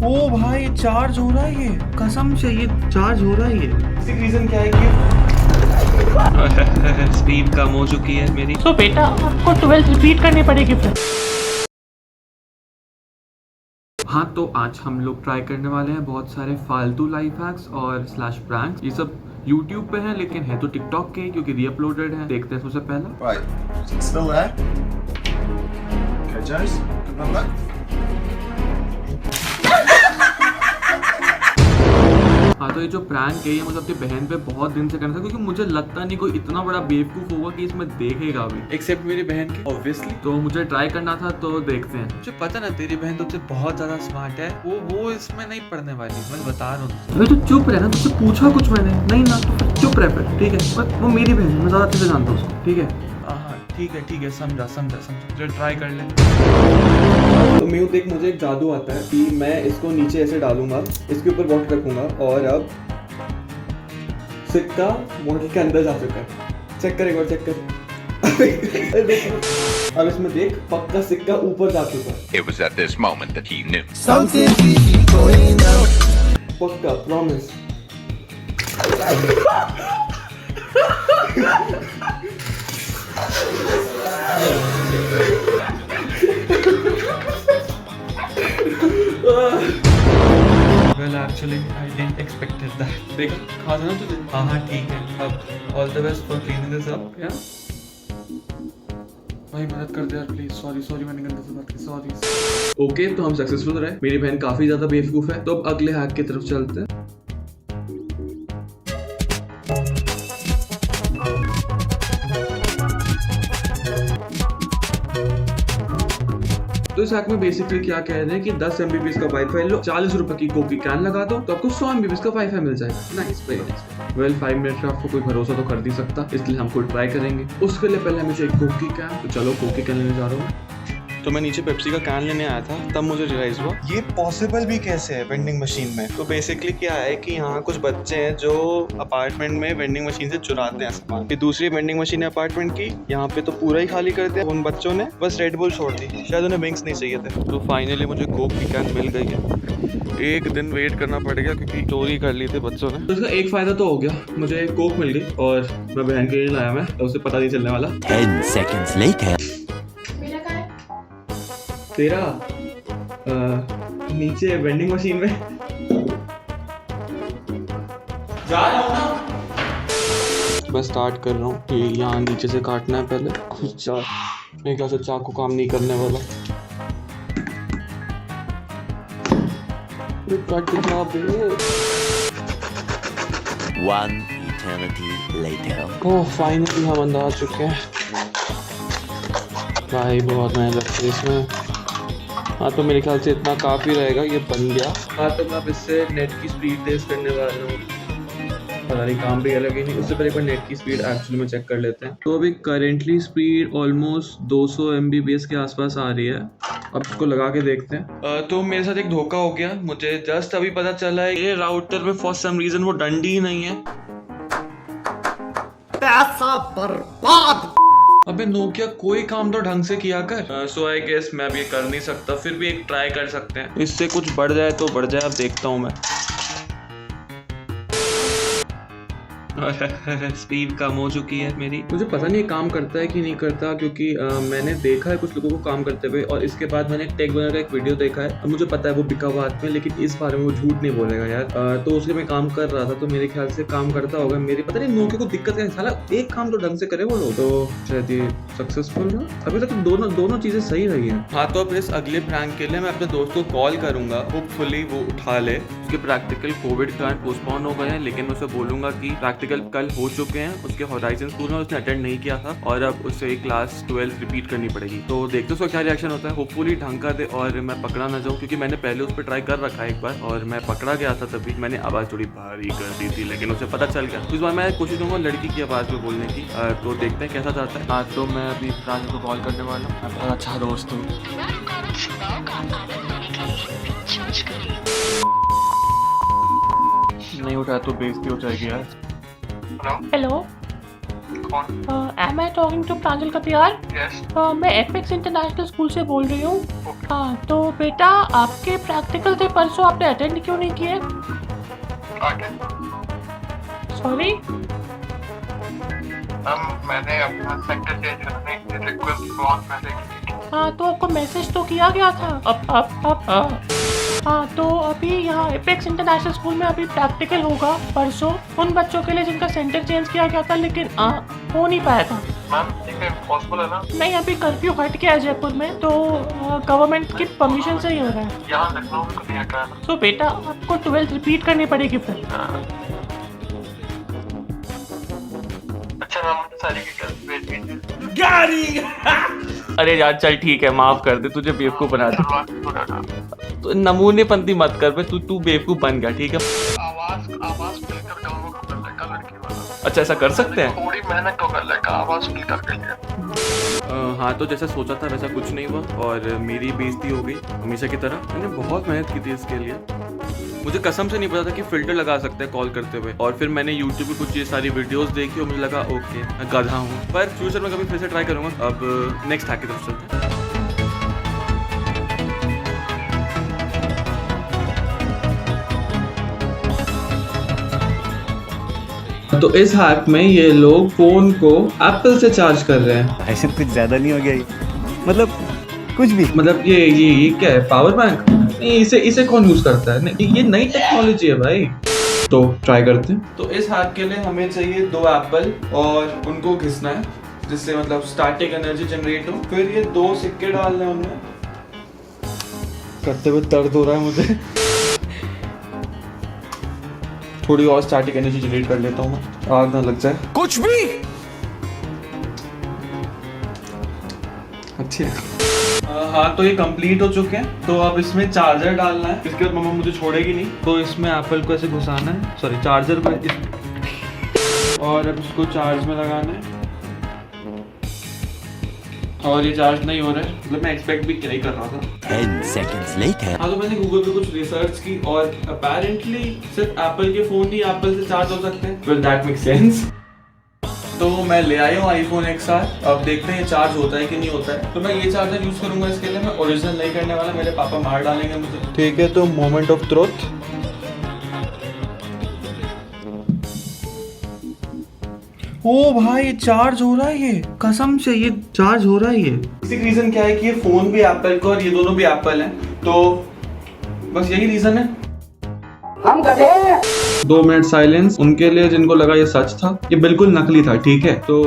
ओ भाई चार्ज हो रहा है, ये कसम से ये चार्ज हो रहा है। ये बेसिक रीजन क्या है कि स्पीड कम हो चुकी है मेरी। तो बेटा आपको 12 रिपीट करनी पड़ेगी फिर। हाँ, तो आज हम लोग ट्राई करने वाले हैं बहुत सारे फालतू लाइफ हैक्स और स्लैश प्रैंक्स। ये सब YouTube पे है लेकिन है तो TikTok के, क्योंकि रीअपलोडेड है। देखते हैं सबसे पहला। Right. Is it still there? Okay, Jose, good luck. हाँ, तो ये जो प्रैंक है ये मुझे अपनी बहन पे बहुत दिन से करना था, क्योंकि मुझे लगता नहीं कोई इतना बड़ा बेवकूफ होगा कि इसमें देखेगा भी, एक्सेप्ट मेरी बहन की ऑब्वियसली। तो मुझे ट्राई करना था, तो देखते हैं। मुझे पता ना तेरी बहन तुझसे बहुत ज्यादा स्मार्ट है, वो इसमें नहीं पढ़ने वाली, मैं बता रहा हूँ। अबे तू चुप रह ना, तुझसे पूछा कुछ मैंने नहीं ना, तो फिर चुप रह फिर, ठीक है। वो मेरी बहन है, मैं ज्यादा अच्छे से जानता हूँ उसको, ठीक है। हाँ ठीक है, समझा। चल ट्राई कर ले। तो मैं देख, मुझे एक जादू आता है कि मैं इसको नीचे ऐसे डालूंगा, इसके ऊपर बॉटल रखूंगा और अब सिक्का बॉटल के अंदर जा चुका है। चेक कर एक बार, चेक कर। अब इसमें देख, पक्का सिक्का ऊपर जा चुका है। It was at this moment that he knew. Something be going down. पक्का, promise. Well, actually, I didn't expect that. देखा, खा था ना तुझे? हाँ ठीक है। अब all the best for cleaning this up, yeah? भाई मदद कर दे यार प्लीज। सॉरी मैंने गंदे से बात की, सॉरी। ओके, तो हम सक्सेसफुल रहे। मेरी बहन काफी ज्यादा बेवकूफ है, तो अब अगले हैक की तरफ चलते हैं। तो इस हैक में बेसिकली क्या कह रहे हैं कि 10 MBPS का वाईफाई लो, 40 रुपए की कोक की कैन लगा दो, तो आपको 100 MBPS का वाईफाई मिल जाएगा। Nice, very nice. Well, 5 minute का आपको कोई भरोसा तो कर नहीं सकता, इसलिए हम खुद ट्राई करेंगे। उसके लिए पहले हमें चाहिए कोक की कैन, तो चलो कोक की कैन लेने जा रहा हूँ। तो मैं नीचे पेप्सी का कैन लेने आया था, तब मुझे रियलाइज हुआ ये पॉसिबल भी कैसे है वेंडिंग मशीन में। तो बेसिकली क्या है कि यहाँ कुछ बच्चे हैं जो अपार्टमेंट में वेंडिंग मशीन से चुराते हैं सामान। फिर दूसरी वेंडिंग मशीन है अपार्टमेंट की, यहाँ पे तो पूरा ही खाली कर दिया। उन बच्चों ने बस रेड बुल छोड़ दी, शायद उन्हें विंग्स नहीं चाहिए थे। तो फाइनली मुझे कोक की कैन मिल गई है। एक दिन वेट करना पड़ेगा क्योंकि चोरी कर ली थी बच्चों ने। तो इसका एक फायदा तो हो गया, मुझे कोक मिल गई और मैं बहन के लिए लाया, मैं तो उसे पता नहीं चलने वाला। 10 seconds later. तेरा नीचे वेंडिंग मशीन में जा रहा हूँ ना। मैं स्टार्ट कर रहा हूँ, ये यहाँ नीचे से काटना है पहले। कुछ मेरे ख्याल से चाकू काम नहीं करने वाला। कट जा बे। 1 eternity later. ओह, फाइनली हम अंदर आ चुके हैं। भाई बहुत मेहनत लगती है इसमें। हाँ, तो मेरे ख्याल से इतना काफ़ी रहेगा, ये बन गया। हाँ, तो मैं अब इससे नेट की स्पीड टेस्ट करने वाला हूँ। पता नहीं काम भी अलग ही नहीं। उससे पहले एक बार नेट की स्पीड एक्चुअली में चेक कर लेते हैं। तो अभी करेंटली स्पीड ऑलमोस्ट 200 MBPS के आसपास आ रही है। अब इसको लगा के देखते हैं। तो मेरे साथ एक धोखा हो गया, मुझे जस्ट अभी पता चला है ये राउटर में फॉर सम रीजन वो डंडी ही नहीं है। पैसा बर्बाद। अबे नोकिया, कोई काम तो ढंग से किया कर। सो आई गेस मैं अब ये कर नहीं सकता, फिर भी एक ट्राई कर सकते हैं। इससे कुछ बढ़ जाए तो बढ़ जाए, अब देखता हूँ मैं। स्पीड कम हो चुकी है मेरी। मुझे पता नहीं काम करता है कि नहीं करता, क्योंकि मैंने देखा है कुछ लोगों को काम करते हुए, और इसके बाद मैंने टेक बनर का एक वीडियो देखा है। अब मुझे पता है वो बिका हुआ हाथ में, लेकिन इस बारे में वो झूठ नहीं बोलेगा यार। तो उसके मैं काम कर रहा था, तो मेरे ख्याल से काम करता होगा। मेरी पता नहीं नोकिया को दिक्कत क्या है, साला एक काम तो ढंग से करे वो लोग। तो शायद ये सक्सेसफुल रहा अभी तक, दोनों चीजें सही रही है। हाँ, तो अब इस अगले प्रैंक के लिए मैं अपने दोस्त को कॉल करूंगा, होपफुली वो उठा ले। उसके प्रैक्टिकल कोविड के कारण पोस्टपोन हो गए हैं, लेकिन मैं उसे बोलूंगा कि प्रैक्टिकल कल हो चुके हैं। उसके हॉराइजन स्कूल में उसने अटेंड नहीं किया था, और अब उसे क्लास 12 रिपीट करनी पड़ेगी। तो देखते उसका क्या रिएक्शन होता है। होपफुली ढंग का दे और मैं पकड़ा ना जाऊँ, क्योंकि मैंने पहले उस पर ट्राई कर रखा है एक बार, और मैं पकड़ा गया था। तभी मैंने आवाज़ थोड़ी भारी कर दी थी, लेकिन उसे पता चल गया। इस बार मैं कोशिश करूँगा लड़की की आवाज़ में बोलने की। तो देखते हैं कैसा जाता है। आज तो मैं अभी प्रांजल को कॉल करने वाला हूँ, मैं बहुत अच्छा दोस्त हूँ। नहीं उठाया तो बेइज्जती हो जाएगी यार। हेलो, कौन? Am I talking to Pranjal Katiyar? Yes. मैं एपेक्स इंटरनेशनल स्कूल से बोल रही हूँ। हाँ, तो बेटा आपके प्रैक्टिकल थे परसों, आपने अटेंड क्यों नहीं किए? आगे सॉरी। मैंने अपना सेक्टर चेंज करने की रिक्वेस्ट बहुत पहले की थी। हाँ, तो आपको मैसेज तो किया गया था। अब हाँ, तो अभी यहाँ एपेक्स इंटरनेशनल स्कूल में अभी प्रैक्टिकल होगा परसों उन बच्चों के लिए जिनका सेंटर चेंज किया गया था, लेकिन हो नहीं पाएगा। मैम ठीक है, पॉसिबल है ना? नहीं, अभी कर्फ्यू हट गया है जयपुर में, तो गवर्नमेंट की परमिशन से ही हो रहा है। यहाँ लखनऊ में कुछ नहीं है। तो बेटा आपको 12th रिपीट करनी पड़ेगी फिर। अच्छा मैम, मुझे सारी डिटेल्स भेज दीजिए। अरे यार चल ठीक है, माफ कर दे, तुझे बेवकूफ बना दे। तो नमूनेपंती मत कर बे, तू बेवकूफ बन गया, ठीक है? आवाज मिलकर डाउनलोड कर लेगा लड़की वाला। अच्छा ऐसा कर सकते हैं? थोड़ी मेहनत तो कर लेगा, आवाज मिलकर के लिए। हाँ, तो जैसा सोचा था वैसा कुछ नहीं हुआ और मेरी बेइज्जती हो गई हमेशा की तरह। मैंने बहुत मेहनत की थी इसके लिए। मुझे कसम से नहीं पता था कि फिल्टर लगा सकते हैं कॉल करते हुए, और फिर मैंने यूट्यूब पे कुछ ये सारी वीडियोस देखी और मुझे लगा ओके मैं गधा हूँ, पर फ्यूचर में कभी फिर से ट्राई करूँगा। अब नेक्स्ट हैक की तरफ चलते हैं। तो इस हैक में ये लोग फोन को एप्पल से चार्ज कर रहे हैं। ऐसे कुछ ज्यादा नहीं हो गया ये? मतलब कुछ भी? मतलब ये क्या है, पावर बैंक? नहीं, इसे कौन यूज करता है? नहीं, ये नई टेक्नोलॉजी है भाई। तो ट्राई करते हैं। तो इस हैक के लिए हमें चाहिए 2 एप्पल और उनको घिसना है जिससे मतलब स्टैटिक एनर्जी जनरेट हो। फिर ये 2 सिक्के डालने हैं उनमें। करते हुए दर्द हो रहा है मुझे। थोड़ी और स्टैटिक एनर्जी जनरेट कर लेता हूँ मैं, आग ना लग जाए। कुछ भी? अच्छे। हाँ, तो ये कंप्लीट हो चुके हैं। तो अब इसमें चार्जर डालना है, इसके बाद मम्मा मुझे छोड़ेगी नहीं। तो इसमें एप्पल को ऐसे घुसाना है, सॉरी चार्जर को और अब इसको चार्ज में लगाना है। और ये चार्ज नहीं हो रहा है, मतलब मैं एक्सपेक्ट भी क्या ही कर रहा था। 10 seconds later. हाँ, तो मैंने गूगल पे कुछ रिसर्च की और अपेरेंटली सिर्फ एप्पल के फोन ही एप्पल से चार्ज हो सकते हैं। Well that makes sense. तो मैं ले आया हूँ आईफोन XR। अब देखते हैं ये चार्ज होता है कि नहीं होता है। तो मैं ये चार्जर यूज करूंगा इसके लिए, मैं ओरिजिनल नहीं करने वाला, मेरे पापा मार डालेंगे मुझे। ठीक है, तो मोमेंट ऑफ ट्रुथ। ओ भाई चार्ज हो रहा है, ये कसम से ये चार्ज हो रहा है। ये बेसिक रीजन क्या है कि ये फोन भी एप्पल का और ये दोनों भी एप्पल हैं, तो बस यही रीजन है। हम गधे हैं। 2 मिनट साइलेंस उनके लिए जिनको लगा ये सच था। ये बिल्कुल नकली था, ठीक है? तो